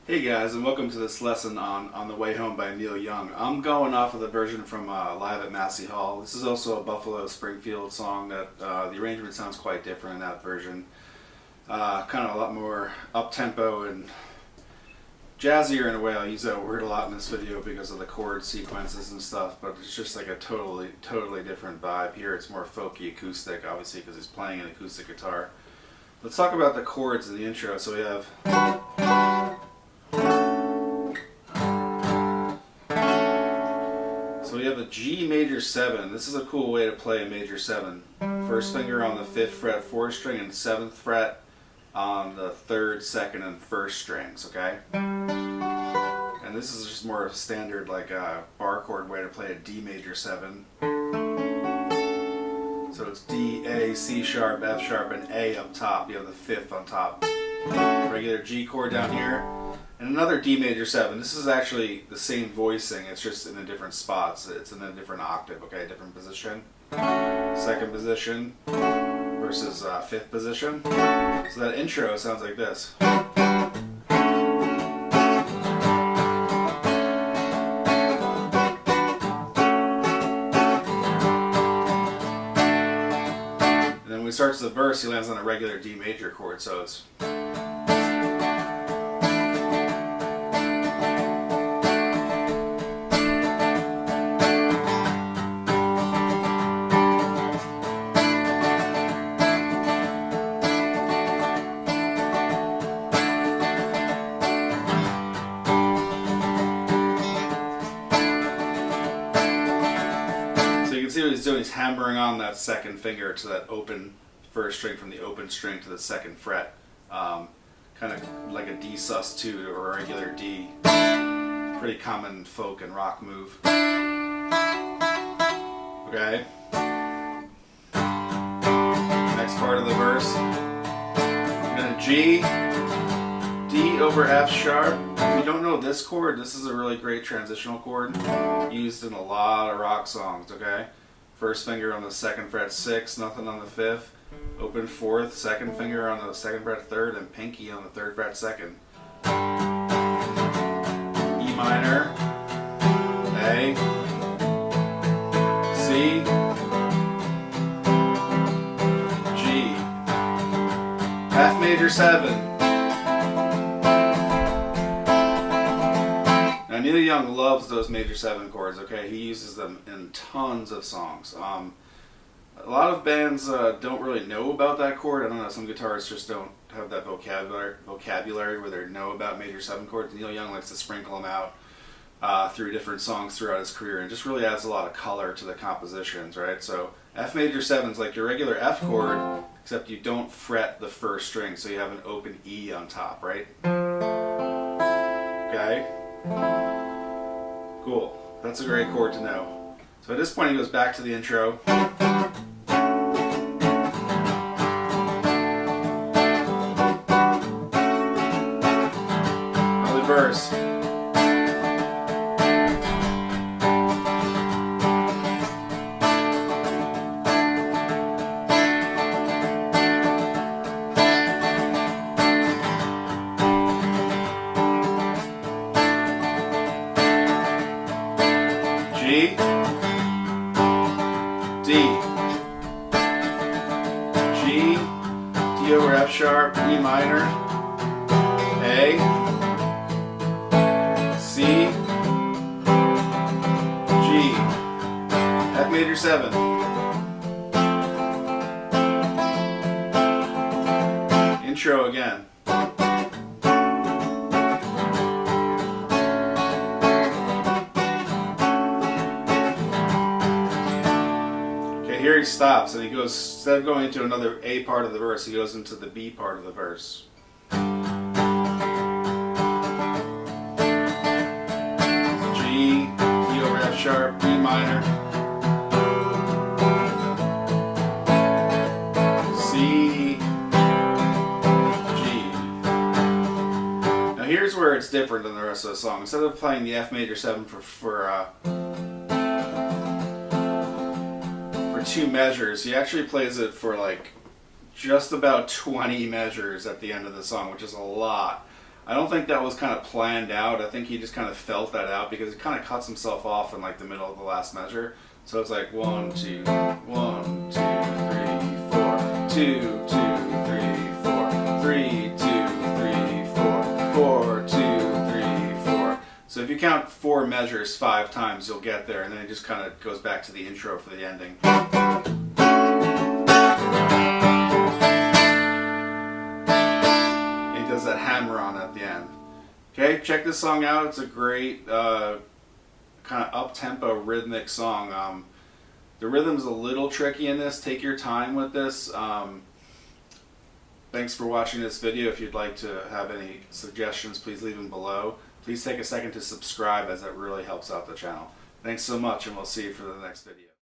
Hey guys, and welcome to this lesson on the Way Home by Neil Young. I'm going off of the version from Live at Massey Hall. This is also a Buffalo Springfield song that the arrangement sounds quite different in that version. Kind of a lot more up-tempo and jazzier in a way. I'll use that word a lot in this video because of the chord sequences and stuff, but it's just like a totally different vibe. Here it's more folky acoustic, obviously, because he's playing an acoustic guitar. Let's talk about the chords in the intro. So we have... So we have a G major 7. This is a cool way to play a major 7. First finger on the 5th fret 4th string and 7th fret on the 3rd, 2nd, and 1st strings, okay? And this is just more of a standard like a bar chord way to play a D major 7. So it's D, A, C sharp, F sharp, and A up top. You have the 5th on top. Regular G chord down here. And another D major 7. This is actually the same voicing, it's just in a different spot. So it's in a different octave, okay? Different position. 2nd position versus 5th position. So that intro sounds like this. And then when he starts the verse, he lands on a regular D major chord, so it's... See what he's doing, he's hammering on that 2nd finger to that open 1st string from the open string to the 2nd fret. Kind of like a D sus2 or a regular D. Pretty common folk and rock move. Okay. Next part of the verse. I'm going to G, D over F sharp. If you don't know this chord, this is a really great transitional chord used in a lot of rock songs, okay? First finger on the 2nd fret 6, nothing on the 5th. Open 4th, 2nd finger on the 2nd fret 3rd, and pinky on the 3rd fret 2nd. E minor, A, C, G, F major 7. Now Neil Young loves those major 7 chords, okay? He uses them in tons of songs. A lot of bands don't really know about that chord. I don't know, some guitarists just don't have that vocabulary where they know about major 7 chords. Neil Young likes to sprinkle them out through different songs throughout his career, and just really adds a lot of color to the compositions, right? So F major 7 is like your regular F chord, except you don't fret the 1st string, so you have an open E on top, right? Okay? Cool. That's a great chord to know. So at this point he goes back to the intro. Now the verse. G, D, G, D over F sharp, E minor, A, C, G, F major 7. Intro again. Here he stops and he goes, instead of going into another A part of the verse, he goes into the B part of the verse. G, D over F sharp, E minor, C, G. Now here's where it's different than the rest of the song. Instead of playing the F major 7 for 2 measures, he actually plays it for like just about 20 measures at the end of the song, which is a lot. I don't think that was kind of planned out. I think he just kind of felt that out because he kind of cuts himself off in like the middle of the last measure. So it's like 1, 2, 1, 2, 3, 4, 2, 2, 3, 4, 3, 2, 3, 4, 4, 2, 3, 4. So if you count 4 measures 5 times, you'll get there, and then it just kind of goes back to the intro for the ending. And he does that hammer on at the end. Okay, check this song out. It's a great kind of up-tempo rhythmic song. The rhythm's a little tricky in this. Take your time with this. Thanks for watching this video. If you'd like to have any suggestions, please leave them below. Please take a second to subscribe, as that really helps out the channel. Thanks so much, and we'll see you for the next video.